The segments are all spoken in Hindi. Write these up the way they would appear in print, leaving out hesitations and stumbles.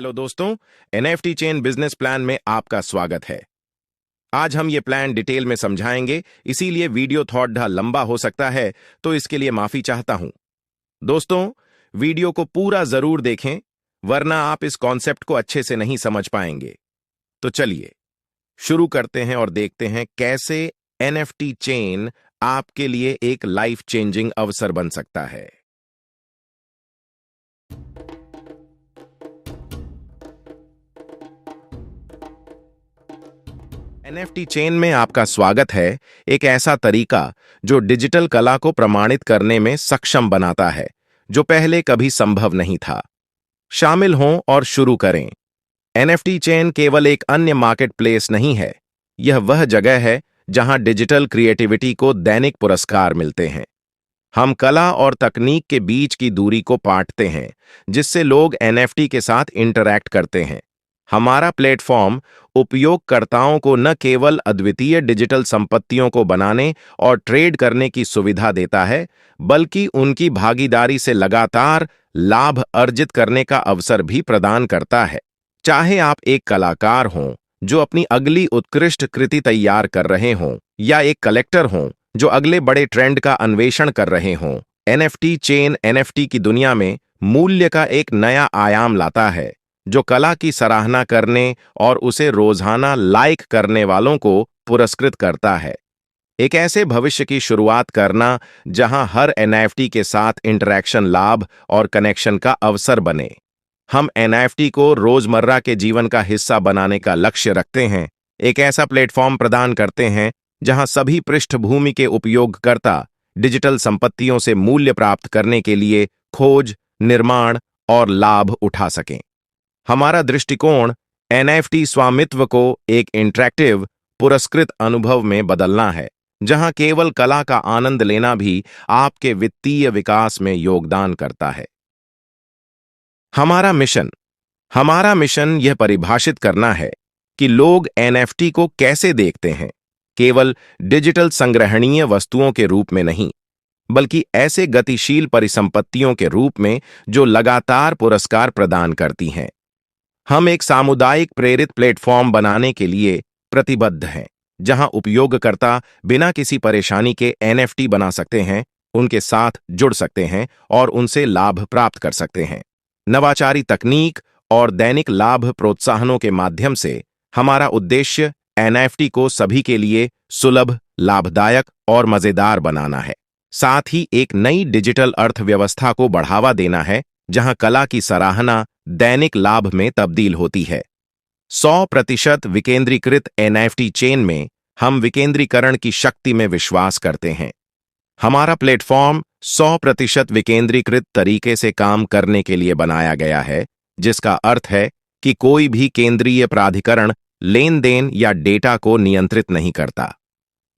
हेलो दोस्तों, एनएफटी चेन बिजनेस प्लान में आपका स्वागत है। आज हम ये प्लान डिटेल में समझाएंगे, इसीलिए वीडियो थोड़ा लंबा हो सकता है, तो इसके लिए माफी चाहता हूं। दोस्तों, वीडियो को पूरा जरूर देखें, वरना आप इस कॉन्सेप्ट को अच्छे से नहीं समझ पाएंगे। तो चलिए शुरू करते हैं और देखते हैं कैसे एनएफटी चेन आपके लिए एक लाइफ चेंजिंग अवसर बन सकता है। एनएफटी चेन में आपका स्वागत है, एक ऐसा तरीका जो डिजिटल कला को प्रमाणित करने में सक्षम बनाता है, जो पहले कभी संभव नहीं था। शामिल हों और शुरू करें। एनएफटी चेन केवल एक अन्य मार्केट प्लेस नहीं है, यह वह जगह है जहां डिजिटल क्रिएटिविटी को दैनिक पुरस्कार मिलते हैं। हम कला और तकनीक के बीच की दूरी को पाटते हैं, जिससे लोग एनएफटी के साथ इंटरैक्ट करते हैं। हमारा प्लेटफॉर्म उपयोगकर्ताओं को न केवल अद्वितीय डिजिटल संपत्तियों को बनाने और ट्रेड करने की सुविधा देता है, बल्कि उनकी भागीदारी से लगातार लाभ अर्जित करने का अवसर भी प्रदान करता है। चाहे आप एक कलाकार हों जो अपनी अगली उत्कृष्ट कृति तैयार कर रहे हों, या एक कलेक्टर हों जो अगले बड़े ट्रेंड का अन्वेषण कर रहे हों, एनएफटी चेन एनएफटी की दुनिया में मूल्य का एक नया आयाम लाता है, जो कला की सराहना करने और उसे रोजाना लाइक करने वालों को पुरस्कृत करता है। एक ऐसे भविष्य की शुरुआत करना जहां हर एनएफटी के साथ इंटरैक्शन लाभ और कनेक्शन का अवसर बने। हम एनएफटी को रोजमर्रा के जीवन का हिस्सा बनाने का लक्ष्य रखते हैं, एक ऐसा प्लेटफॉर्म प्रदान करते हैं जहां सभी पृष्ठभूमि के उपयोगकर्ता डिजिटल संपत्तियों से मूल्य प्राप्त करने के लिए खोज, निर्माण और लाभ उठा सकें। हमारा दृष्टिकोण एनएफटी स्वामित्व को एक इंटरैक्टिव, पुरस्कृत अनुभव में बदलना है, जहां केवल कला का आनंद लेना भी आपके वित्तीय विकास में योगदान करता है। हमारा मिशन यह परिभाषित करना है कि लोग एनएफटी को कैसे देखते हैं, केवल डिजिटल संग्रहणीय वस्तुओं के रूप में नहीं, बल्कि ऐसे गतिशील परिसंपत्तियों के रूप में जो लगातार पुरस्कार प्रदान करती हैं। हम एक सामुदायिक प्रेरित प्लेटफॉर्म बनाने के लिए प्रतिबद्ध हैं, जहां उपयोगकर्ता बिना किसी परेशानी के एनएफटी बना सकते हैं, उनके साथ जुड़ सकते हैं और उनसे लाभ प्राप्त कर सकते हैं। नवाचारी तकनीक और दैनिक लाभ प्रोत्साहनों के माध्यम से हमारा उद्देश्य एनएफटी को सभी के लिए सुलभ, लाभदायक और मजेदार बनाना है। साथ ही एक नई डिजिटल अर्थव्यवस्था को बढ़ावा देना है, जहां कला की सराहना दैनिक लाभ में तब्दील होती है। 100% विकेंद्रीकृत एनएफटी चेन में हम विकेंद्रीकरण की शक्ति में विश्वास करते हैं। हमारा प्लेटफॉर्म 100% विकेंद्रीकृत तरीके से काम करने के लिए बनाया गया है, जिसका अर्थ है कि कोई भी केंद्रीय प्राधिकरण लेन देन या डेटा को नियंत्रित नहीं करता।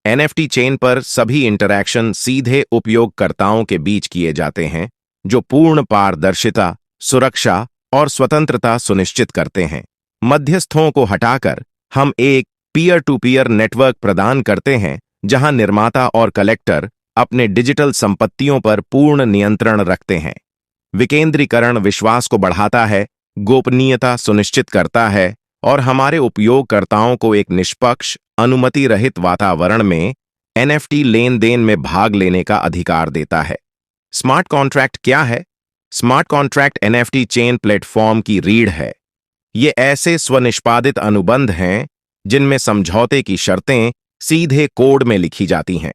एनएफटी चेन पर सभी इंटरैक्शन सीधे उपयोगकर्ताओं के बीच किए जाते हैं, जो पूर्ण पारदर्शिता, सुरक्षा और स्वतंत्रता सुनिश्चित करते हैं। मध्यस्थों को हटाकर हम एक पीयर टू पीयर नेटवर्क प्रदान करते हैं, जहां निर्माता और कलेक्टर अपने डिजिटल संपत्तियों पर पूर्ण नियंत्रण रखते हैं। विकेंद्रीकरण विश्वास को बढ़ाता है, गोपनीयता सुनिश्चित करता है और हमारे उपयोगकर्ताओं को एक निष्पक्ष, अनुमति रहित वातावरण में एनएफटी लेन देन में भाग लेने का अधिकार देता है। स्मार्ट कॉन्ट्रैक्ट क्या है? Smart contract NFT chain platform की रीढ़ है। ये ऐसे स्वनिष्पादित अनुबंध हैं जिनमें समझौते की शर्तें सीधे कोड में लिखी जाती हैं।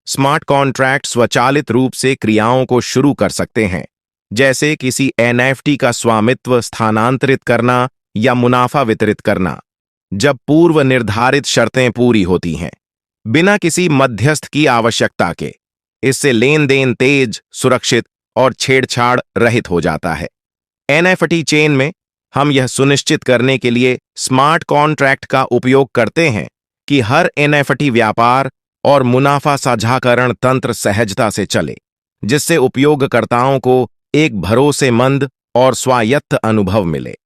स्मार्ट कॉन्ट्रैक्ट स्वचालित रूप से क्रियाओं को शुरू कर सकते हैं, जैसे किसी एनएफटी का स्वामित्व स्थानांतरित करना या मुनाफा वितरित करना, जब पूर्व निर्धारित शर्तें पूरी होती हैं, बिना किसी मध्यस्थ की आवश्यकता के। इससे लेन देन तेज, सुरक्षित और छेड़छाड़ रहित हो जाता है। एनएफटी चेन में हम यह सुनिश्चित करने के लिए स्मार्ट कॉन्ट्रैक्ट का उपयोग करते हैं कि हर एनएफटी व्यापार और मुनाफा साझाकरण तंत्र सहजता से चले, जिससे उपयोगकर्ताओं को एक भरोसेमंद और स्वायत्त अनुभव मिले।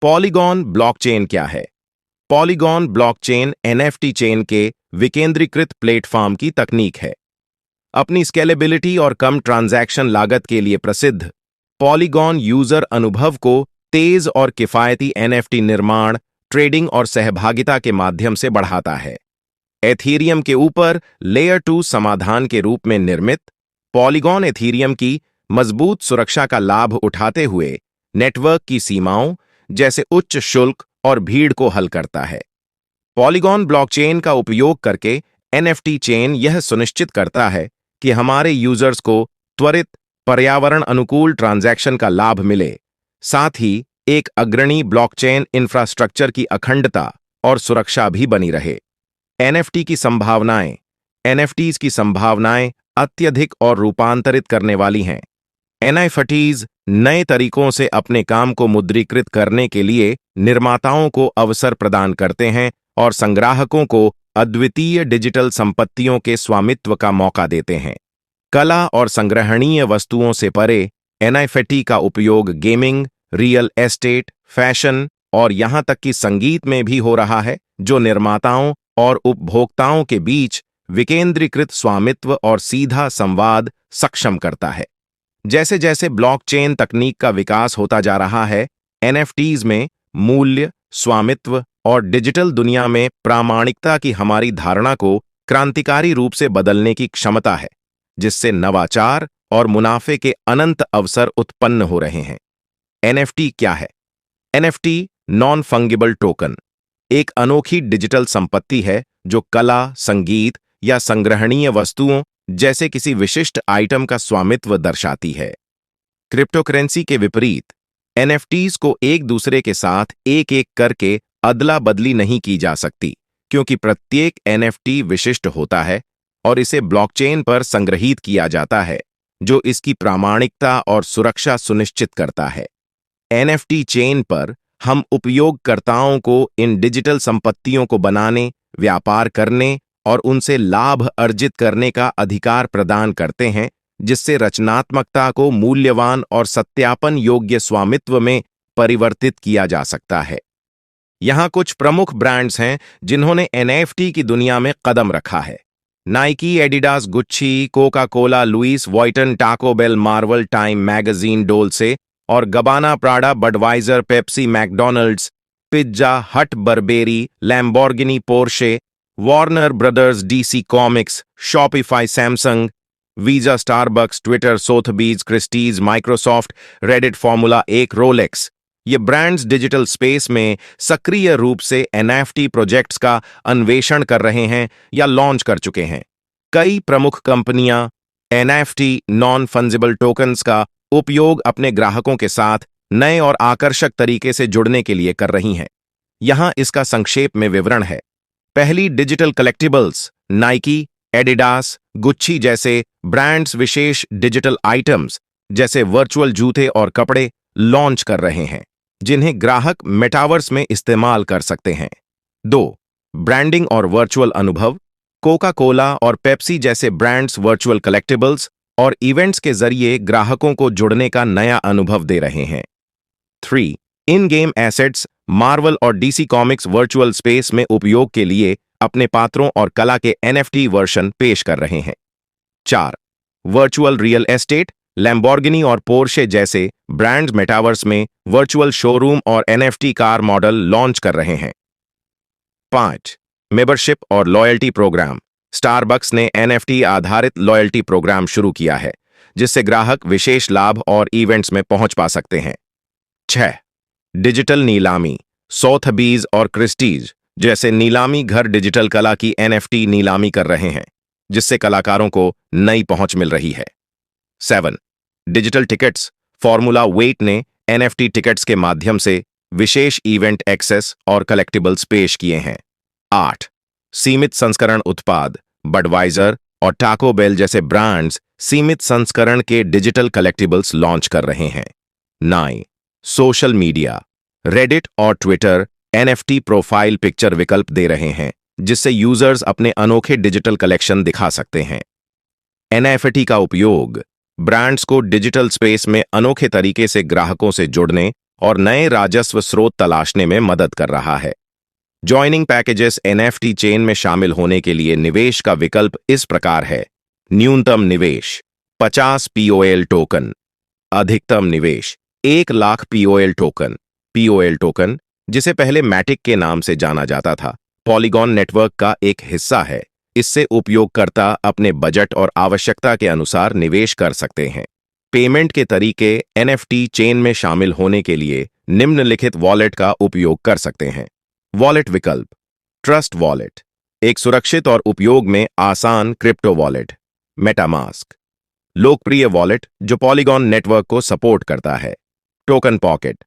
पॉलीगॉन ब्लॉकचेन क्या है? पॉलीगॉन ब्लॉकचेन एनएफटी चेन के विकेंद्रीकृत प्लेटफॉर्म की तकनीक है। अपनी स्केलेबिलिटी और कम ट्रांजैक्शन लागत के लिए प्रसिद्ध, पॉलीगॉन यूजर अनुभव को तेज और किफायती एनएफटी निर्माण, ट्रेडिंग और सहभागिता के माध्यम से बढ़ाता है। एथीरियम के ऊपर लेयर 2 समाधान के रूप में निर्मित पॉलीगॉन एथीरियम की मजबूत सुरक्षा का लाभ उठाते हुए नेटवर्क की सीमाओं जैसे उच्च शुल्क और भीड़ को हल करता है। पॉलीगॉन ब्लॉकचेन का उपयोग करके एनएफटी चेन यह सुनिश्चित करता है कि हमारे यूजर्स को त्वरित, पर्यावरण अनुकूल ट्रांजैक्शन का लाभ मिले, साथ ही एक अग्रणी ब्लॉकचेन इंफ्रास्ट्रक्चर की अखंडता और सुरक्षा भी बनी रहे। एनएफटी की संभावनाएं। एनएफटीज की संभावनाएं अत्यधिक और रूपांतरित करने वाली हैं। एनएफटीज नए तरीकों से अपने काम को मुद्रीकृत करने के लिए निर्माताओं को अवसर प्रदान करते हैं और संग्राहकों को अद्वितीय डिजिटल संपत्तियों के स्वामित्व का मौका देते हैं। कला और संग्रहणीय वस्तुओं से परे एनएफटी का उपयोग गेमिंग, रियल एस्टेट, फैशन और यहां तक कि संगीत में भी हो रहा है, जो निर्माताओं और उपभोक्ताओं के बीच विकेंद्रीकृत स्वामित्व और सीधा संवाद सक्षम करता है। जैसे जैसे ब्लॉकचेन तकनीक का विकास होता जा रहा है, एनएफटीज में मूल्य, स्वामित्व और डिजिटल दुनिया में प्रामाणिकता की हमारी धारणा को क्रांतिकारी रूप से बदलने की क्षमता है, जिससे नवाचार और मुनाफे के अनंत अवसर उत्पन्न हो रहे हैं। एनएफटी क्या है? एनएफटी नॉन फंगिबल टोकन एक अनोखी डिजिटल संपत्ति है जो कला, संगीत या संग्रहणीय वस्तुओं जैसे किसी विशिष्ट आइटम का स्वामित्व दर्शाती है। क्रिप्टोकरेंसी के विपरीत, एनएफटीज को एक दूसरे के साथ एक एक करके अदला बदली नहीं की जा सकती, क्योंकि प्रत्येक एनएफटी विशिष्ट होता है और इसे ब्लॉकचेन पर संग्रहीत किया जाता है, जो इसकी प्रामाणिकता और सुरक्षा सुनिश्चित करता है। एनएफटी चेन पर हम उपयोगकर्ताओं को इन डिजिटल संपत्तियों को बनाने, व्यापार करने और उनसे लाभ अर्जित करने का अधिकार प्रदान करते हैं, जिससे रचनात्मकता को मूल्यवान और सत्यापन योग्य स्वामित्व में परिवर्तित किया जा सकता है। यहाँ कुछ प्रमुख ब्रांड्स हैं जिन्होंने एनएफटी की दुनिया में कदम रखा है। Nike, Adidas, Gucci, Coca Cola, Louis Vuitton, Taco Bell, Marvel, Time Magazine, Dolce और Gabbana, Prada, Budweiser, Pepsi, McDonald's, Pizza Hut, Burberry, Lamborghini, Porsche, Warner Brothers, DC Comics, Shopify, Samsung, Visa, Starbucks, Twitter, Sotheby's, Christie's, Microsoft, Reddit, Formula 1, Rolex. ये ब्रांड्स डिजिटल स्पेस में सक्रिय रूप से एनएफटी प्रोजेक्ट्स का अन्वेषण कर रहे हैं या लॉन्च कर चुके हैं। कई प्रमुख कंपनियां एनएफटी नॉन फंजिबल टोकन्स का उपयोग अपने ग्राहकों के साथ नए और आकर्षक तरीके से जुड़ने के लिए कर रही हैं। यहां इसका संक्षेप में विवरण है। पहली, digital collectibles. Nike, Adidas, Gucci जैसे ब्रांड्स विशेष डिजिटल आइटम्स जैसे वर्चुअल जूते और कपड़े लॉन्च कर रहे हैं, जिन्हें ग्राहक मेटावर्स में इस्तेमाल कर सकते हैं। 2, ब्रांडिंग और वर्चुअल अनुभव। कोका कोला और पेप्सी जैसे ब्रांड्स वर्चुअल कलेक्टिबल्स और इवेंट्स के जरिए ग्राहकों को जुड़ने का नया अनुभव दे रहे हैं। 3, इन गेम एसेट्स। मार्वल और डीसी कॉमिक्स वर्चुअल स्पेस में उपयोग के लिए अपने पात्रों और कला के एनएफटी वर्जन पेश कर रहे हैं। 4, वर्चुअल रियल एस्टेट। लैम्बोर्गिनी और पोर्शे जैसे ब्रांड्स मेटावर्स में वर्चुअल शोरूम और एनएफटी कार मॉडल लॉन्च कर रहे हैं। 5, मेंबरशिप और लॉयल्टी प्रोग्राम। स्टारबक्स ने एनएफटी आधारित लॉयल्टी प्रोग्राम शुरू किया है, जिससे ग्राहक विशेष लाभ और इवेंट्स में पहुंच पा सकते हैं। 6, डिजिटल नीलामी। सोथबीज और क्रिस्टीज जैसे नीलामी घर डिजिटल कला की एनएफटी नीलामी कर रहे हैं, जिससे कलाकारों को नई पहुंच मिल रही है। 7, डिजिटल टिकट्स। फॉर्मूला वेट ने एनएफटी टिकट्स के माध्यम से विशेष इवेंट एक्सेस और कलेक्टिबल्स पेश किए हैं। 8, सीमित संस्करण उत्पाद। बडवाइजर और टाको बेल जैसे ब्रांड्स सीमित संस्करण के डिजिटल कलेक्टिबल्स लॉन्च कर रहे हैं। 9, सोशल मीडिया। रेडिट और ट्विटर एनएफटी प्रोफाइल पिक्चर विकल्प दे रहे हैं, जिससे यूजर्स अपने अनोखे डिजिटल कलेक्शन दिखा सकते हैं। एनएफटी का उपयोग ब्रांड्स को डिजिटल स्पेस में अनोखे तरीके से ग्राहकों से जुड़ने और नए राजस्व स्रोत तलाशने में मदद कर रहा है। Joining packages. एनएफटी चेन में शामिल होने के लिए निवेश का विकल्प इस प्रकार है। न्यूनतम निवेश 50 पीओएल टोकन। अधिकतम निवेश 1 lakh POL token. POL token, जिसे पहले मैटिक के नाम से जाना जाता था, पॉलीगॉन नेटवर्क का एक हिस्सा है। इससे उपयोगकर्ता अपने बजट और आवश्यकता के अनुसार निवेश कर सकते हैं। पेमेंट के तरीके एनएफटी चेन में शामिल होने के लिए निम्नलिखित वॉलेट का उपयोग कर सकते हैं। वॉलेट विकल्प: ट्रस्ट वॉलेट, एक सुरक्षित और उपयोग में आसान क्रिप्टो वॉलेट। मेटामास्क, लोकप्रिय वॉलेट जो पॉलीगॉन नेटवर्क को सपोर्ट करता है। टोकन पॉकेट,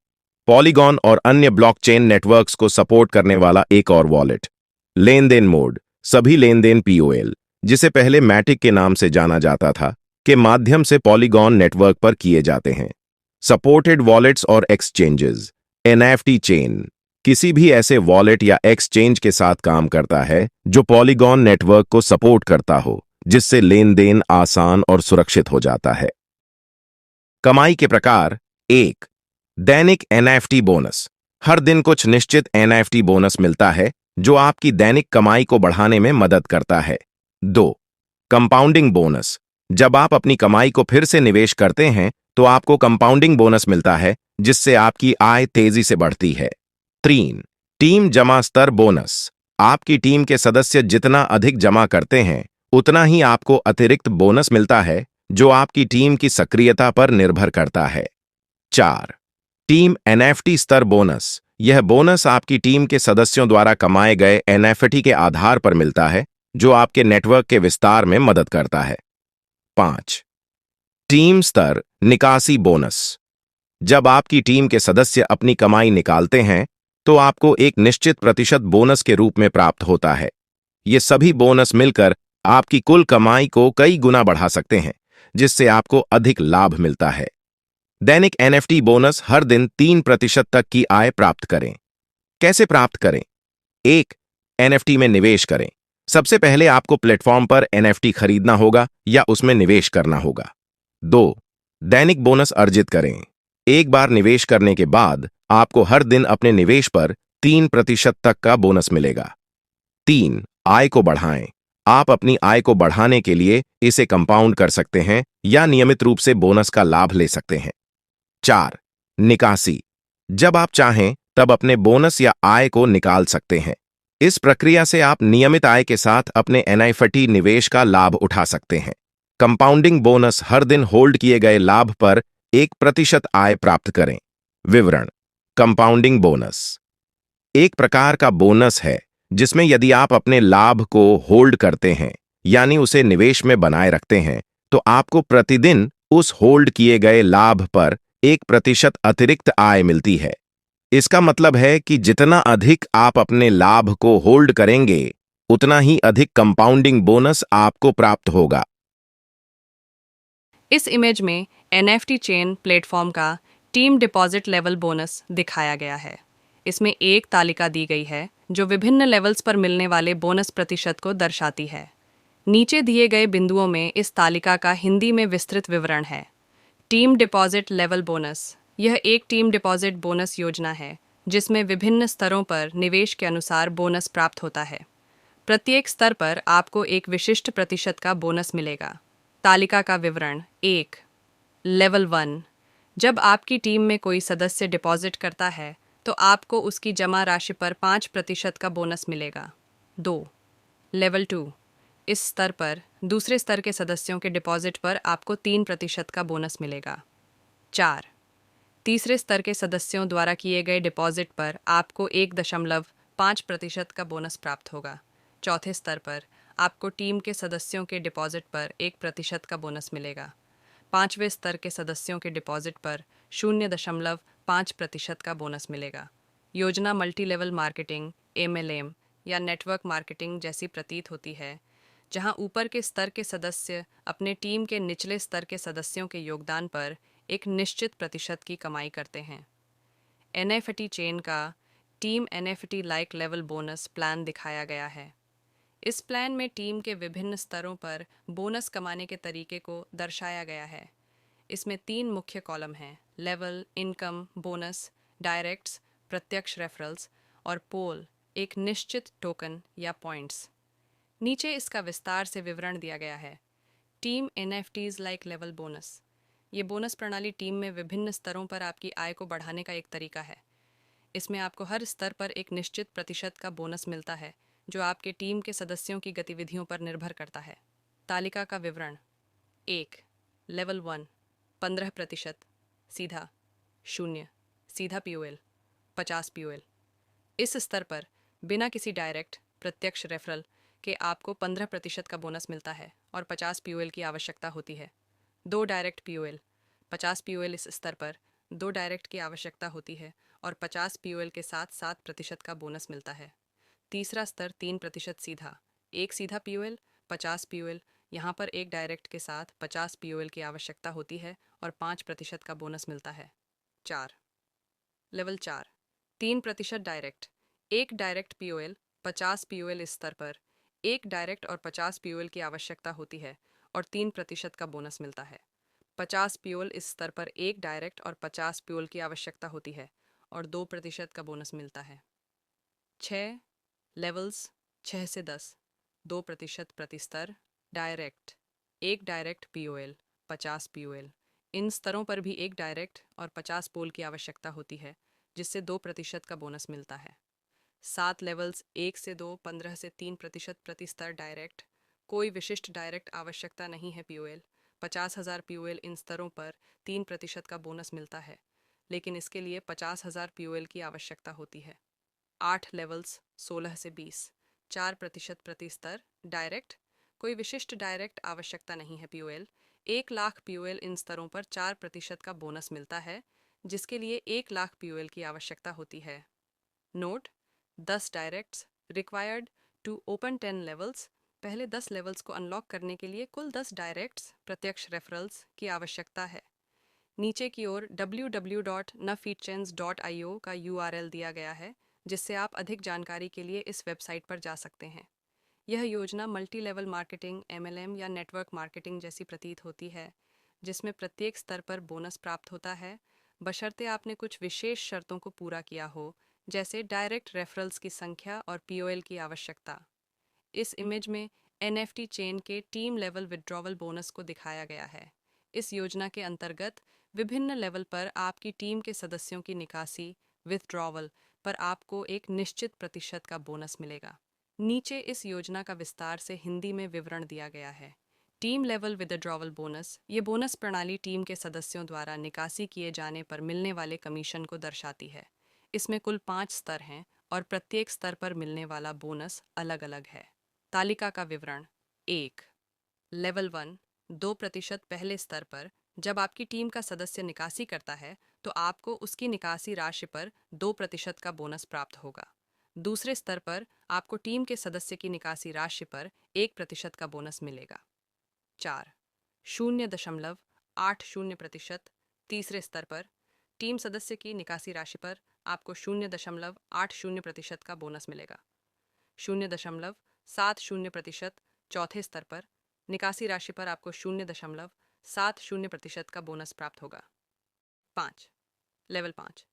पॉलीगॉन और अन्य ब्लॉकचेन नेटवर्क्स को सपोर्ट करने वाला एक और वॉलेट। लेन देन मोड, सभी लेन देन पीओएल, जिसे पहले मैटिक के नाम से जाना जाता था, के माध्यम से पॉलीगॉन नेटवर्क पर किए जाते हैं। सपोर्टेड वॉलेट्स और एक्सचेंजेस, एनएफटी चेन किसी भी ऐसे वॉलेट या एक्सचेंज के साथ काम करता है जो पॉलीगॉन नेटवर्क को सपोर्ट करता हो, जिससे लेन देन आसान और सुरक्षित हो जाता है। कमाई के प्रकार: एक, दैनिक एनएफटी बोनस, हर दिन कुछ निश्चित एनएफटी बोनस मिलता है जो आपकी दैनिक कमाई को बढ़ाने में मदद करता है। दो, कंपाउंडिंग बोनस, जब आप अपनी कमाई को फिर से निवेश करते हैं तो आपको कंपाउंडिंग बोनस मिलता है, जिससे आपकी आय तेजी से बढ़ती है। तीन, टीम जमा स्तर बोनस, आपकी टीम के सदस्य जितना अधिक जमा करते हैं उतना ही आपको अतिरिक्त बोनस मिलता है, जो आपकी टीम की सक्रियता पर निर्भर करता है। चार, टीम एनएफटी स्तर बोनस, यह बोनस आपकी टीम के सदस्यों द्वारा कमाए गए एनएफटी के आधार पर मिलता है, जो आपके नेटवर्क के विस्तार में मदद करता है। पांच, टीम स्तर निकासी बोनस, जब आपकी टीम के सदस्य अपनी कमाई निकालते हैं तो आपको एक निश्चित प्रतिशत बोनस के रूप में प्राप्त होता है। ये सभी बोनस मिलकर आपकी कुल कमाई को कई गुना बढ़ा सकते हैं, जिससे आपको अधिक लाभ मिलता है। दैनिक एनएफटी बोनस: हर दिन 3% तक की आय प्राप्त करें। कैसे प्राप्त करें? एक, एनएफटी में निवेश करें। सबसे पहले आपको प्लेटफॉर्म पर एनएफटी खरीदना होगा या उसमें निवेश करना होगा। दो, दैनिक बोनस अर्जित करें। एक बार निवेश करने के बाद आपको हर दिन अपने निवेश पर 3% तक का बोनस मिलेगा। तीन, आय को बढ़ाएं। आप अपनी आय को बढ़ाने के लिए इसे कंपाउंड कर सकते हैं या नियमित रूप से बोनस का लाभ ले सकते हैं। चार, निकासी, जब आप चाहें तब अपने बोनस या आय को निकाल सकते हैं। इस प्रक्रिया से आप नियमित आय के साथ अपने एनएफटी निवेश का लाभ उठा सकते हैं। कंपाउंडिंग बोनस: हर दिन होल्ड किए गए लाभ पर 1% आय प्राप्त करें। विवरण: कंपाउंडिंग बोनस एक प्रकार का बोनस है जिसमें यदि आप अपने लाभ को होल्ड करते हैं, यानी उसे निवेश में बनाए रखते हैं, तो आपको प्रतिदिन उस होल्ड किए गए लाभ पर 1% अतिरिक्त आय मिलती है। इसका मतलब है कि जितना अधिक आप अपने लाभ को होल्ड करेंगे, उतना ही अधिक कंपाउंडिंग बोनस आपको प्राप्त होगा। इस इमेज में एनएफटी चेन प्लेटफॉर्म का टीम डिपॉजिट लेवल बोनस दिखाया गया है। इसमें एक तालिका दी गई है जो विभिन्न लेवल्स पर मिलने वाले बोनस प्रतिशत को दर्शाती है। नीचे दिए गए बिंदुओं में इस तालिका का हिंदी में विस्तृत विवरण है। टीम डिपॉजिट लेवल बोनस: यह एक टीम डिपॉजिट बोनस योजना है जिसमें विभिन्न स्तरों पर निवेश के अनुसार बोनस प्राप्त होता है। प्रत्येक स्तर पर आपको एक विशिष्ट प्रतिशत का बोनस मिलेगा। तालिका का विवरण: एक, लेवल 1, जब आपकी टीम में कोई सदस्य डिपॉजिट करता है तो आपको उसकी जमा राशि पर 5% का बोनस मिलेगा। 2, लेवल 2, इस स्तर पर दूसरे स्तर के सदस्यों के डिपॉजिट पर आपको 3% का बोनस मिलेगा। 4, तीसरे स्तर के सदस्यों द्वारा किए गए डिपॉजिट पर आपको 1.5% का बोनस प्राप्त होगा। चौथे स्तर पर आपको टीम के सदस्यों के डिपॉजिट पर 1% का बोनस मिलेगा। पांचवें स्तर के सदस्यों के डिपॉजिट पर 0.5% का बोनस मिलेगा। योजना मल्टी लेवल मार्केटिंग (MLM) या नेटवर्क मार्केटिंग जैसी प्रतीत होती है, जहां ऊपर के स्तर के सदस्य अपने टीम के निचले स्तर के सदस्यों के योगदान पर एक निश्चित प्रतिशत की कमाई करते हैं। एनएफटी चेन का team NFT like level bonus plan दिखाया गया है। इस प्लान में टीम के विभिन्न स्तरों पर बोनस कमाने के तरीके को दर्शाया गया है। इसमें 3 मुख्य कॉलम हैं: लेवल, इनकम, बोनस, डायरेक्ट्स, प्रत्यक्ष रेफरल्स, और पोल, एक निश्चित टोकन या पॉइंट्स। नीचे इसका विस्तार से विवरण दिया गया है। Team NFTs like level bonus: ये बोनस प्रणाली टीम में विभिन्न स्तरों पर आपकी आय को बढ़ाने का एक तरीका है। इसमें आपको हर स्तर पर एक निश्चित प्रतिशत का बोनस मिलता है जो आपके टीम के सदस्यों की गतिविधियों पर निर्भर करता है। तालिका का विवरण। 1. लेवल 1 15%, सीधा 0, सीधा पीओएल 50 पीओएल। इस स्तर पर बिना किसी डायरेक्ट प्रत्यक्ष रेफरल के आपको 15% का बोनस मिलता है और 50 पीओएल की आवश्यकता होती है। 2 डायरेक्ट पीओएल 50 पीओएल। इस स्तर पर 2 डायरेक्ट की आवश्यकता होती है और 50 पीओएल के साथ 7% का बोनस मिलता है। तीसरा स्तर 3% सीधा, एक सीधा पीओएल 50 पीओएल। यहाँ पर एक डायरेक्ट के साथ 50 पीओएल की आवश्यकता होती है और 5% का बोनस मिलता है। 4. लेवल 4 3% डायरेक्ट, एक डायरेक्ट पीओएल 50 पीओएल। इस स्तर पर एक डायरेक्ट और 50 पीओएल की आवश्यकता होती है और 3% का बोनस मिलता है। 50 पीओएल। इस स्तर पर एक डायरेक्ट और 50 पीओएल की आवश्यकता होती है और 2% का बोनस मिलता है। 6. लेवल्स 6 से 10 2% प्रति स्तर डायरेक्ट, एक डायरेक्ट पीओएल 50 पीओएल। इन स्तरों पर भी एक डायरेक्ट और 50 पोल की आवश्यकता होती है जिससे 2% का बोनस मिलता है। 7 लेवल्स 1 से 2 15 से 3% प्रति स्तर डायरेक्ट, कोई विशिष्ट डायरेक्ट आवश्यकता नहीं है पीओएल 50,000 पीओएल। इन स्तरों पर 3% का बोनस मिलता है लेकिन इसके लिए 50,000 पीओएल की आवश्यकता होती है। 8 लेवल्स 16 से 20 4% प्रति स्तर डायरेक्ट, कोई विशिष्ट डायरेक्ट आवश्यकता नहीं है पीओएल 1 लाख पीओएल। इन स्तरों पर 4% का बोनस मिलता है जिसके लिए 1 लाख पीओएल की आवश्यकता होती है। Note: 10 directs required to open 10 levels. पहले 10 लेवल्स को अनलॉक करने के लिए कुल 10 डायरेक्ट्स प्रत्यक्ष रेफरल्स की आवश्यकता है। नीचे की ओर www.nafeedchains.io का URL दिया गया है जिससे आप अधिक जानकारी के लिए इस वेबसाइट पर जा सकते हैं। यह योजना मल्टी लेवल मार्केटिंग MLM या नेटवर्क मार्केटिंग जैसी प्रतीत होती है जिसमें प्रत्येक स्तर पर बोनस प्राप्त होता है बशर्ते आपने कुछ विशेष शर्तों को पूरा किया हो जैसे डायरेक्ट रेफरल्स की संख्या और पीओएल की आवश्यकता। इस इमेज में NFT चेन के टीम लेवल विड्रॉवल बोनस को दिखाया गया है। इस योजना के अंतर्गत विभिन्न लेवल पर आपकी टीम के सदस्यों की निकासी विथड्रॉवल पर आपको एक निश्चित प्रतिशत का बोनस मिलेगा। नीचे इस योजना का विस्तार से हिंदी में विवरण दिया गया है। Team level withdrawal bonus. ये बोनस प्रणाली टीम के सदस्यों द्वारा निकासी किए जाने पर मिलने वाले कमीशन को दर्शाती है। इसमें कुल 5 स्तर हैं और प्रत्येक स्तर पर मिलने वाला बोनस अलग अलग है। तालिका का विवरण। 1. लेवल 1 2% पहले स्तर पर जब आपकी टीम का सदस्य निकासी करता है तो आपको उसकी निकासी राशि पर 2% का बोनस प्राप्त होगा। दूसरे स्तर पर आपको टीम के सदस्य की निकासी राशि पर 1% का बोनस मिलेगा। 4. 0.80%। तीसरे स्तर पर टीम सदस्य की निकासी राशि पर आपको 0.80% का बोनस मिलेगा। 0.70% चौथे स्तर पर निकासी राशि पर आपको 0.70% का बोनस प्राप्त होगा। 5. लेवल 5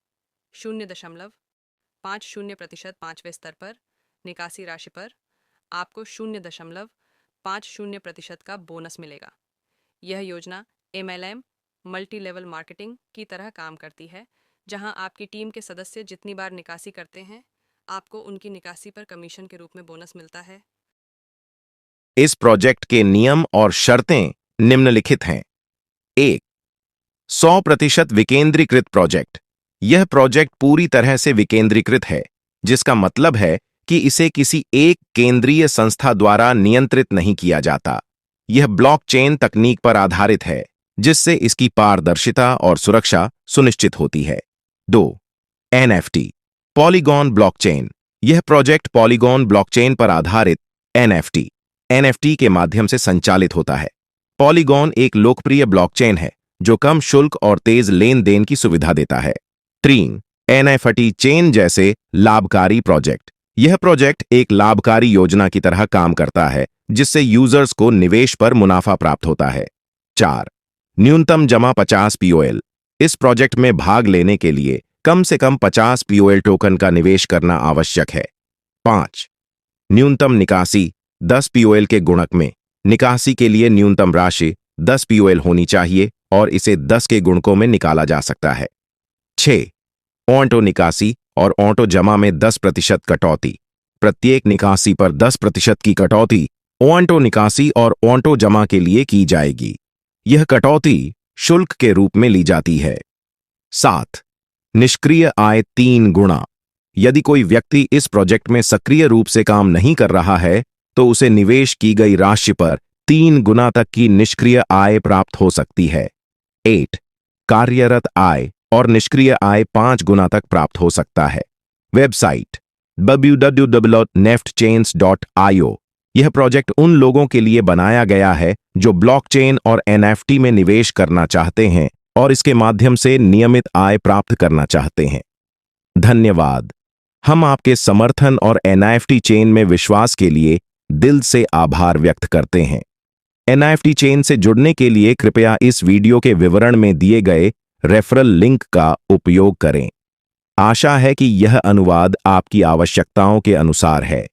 0.50% पाँचवें स्तर पर निकासी राशि पर आपको 0.50% का बोनस मिलेगा। यह योजना MLM मल्टी लेवल मार्केटिंग की तरह काम करती है जहां आपकी टीम के सदस्य जितनी बार निकासी करते हैं आपको उनकी निकासी पर कमीशन के रूप में बोनस मिलता है। इस प्रोजेक्ट के नियम और शर्तें निम्नलिखित हैं। 1. 100% विकेंद्रीकृत प्रोजेक्ट। यह प्रोजेक्ट पूरी तरह से विकेंद्रीकृत है जिसका मतलब है कि इसे किसी एक केंद्रीय संस्था द्वारा नियंत्रित नहीं किया जाता। यह ब्लॉकचेन तकनीक पर आधारित है जिससे इसकी पारदर्शिता और सुरक्षा सुनिश्चित होती है। 2. NFT polygon blockchain. यह प्रोजेक्ट पॉलीगॉन ब्लॉकचेन पर आधारित NFT के माध्यम से संचालित होता है। पॉलीगॉन एक लोकप्रिय ब्लॉकचेन है जो कम शुल्क और तेज लेन देन की सुविधा देता है। 3. NFT चेन जैसे लाभकारी प्रोजेक्ट। यह प्रोजेक्ट एक लाभकारी योजना की तरह काम करता है जिससे यूजर्स को निवेश पर मुनाफा प्राप्त होता है। 4. न्यूनतम जमा 50 POL। इस प्रोजेक्ट में भाग लेने के लिए कम से कम 50 POL टोकन का निवेश करना आवश्यक है। 5. न्यूनतम निकासी 10 POL के गुणक में। निकासी के लिए न्यूनतम राशि 10 POL होनी चाहिए और इसे 10 के गुणकों में निकाला जा सकता है। 6. ऑटो निकासी और ऑटो जमा में 10% कटौती। प्रत्येक निकासी पर 10% की कटौती ऑटो निकासी और ऑटो जमा के लिए की जाएगी। यह कटौती शुल्क के रूप में ली जाती है। 7. निष्क्रिय आय 3 गुना। यदि कोई व्यक्ति इस प्रोजेक्ट में सक्रिय रूप से काम नहीं कर रहा है तो उसे निवेश की गई राशि पर 3 गुना तक की निष्क्रिय आय प्राप्त हो सकती है। 8. कार्यरत आय और निष्क्रिय आय 5 गुना तक प्राप्त हो सकता है। Website www.neftchains.io। यह प्रोजेक्ट उन लोगों के लिए बनाया गया है जो ब्लॉकचेन और एनएफटी में निवेश करना चाहते हैं और इसके माध्यम से नियमित आय प्राप्त करना चाहते हैं। धन्यवाद। हम आपके समर्थन और एनएफटी चेन में विश्वास के लिए दिल से आभार व्यक्त करते हैं। एनएफटी चेन से जुड़ने के लिए कृपया इस वीडियो के विवरण में दिए गए रेफरल लिंक का उपयोग करें। आशा है कि यह अनुवाद आपकी आवश्यकताओं के अनुसार है।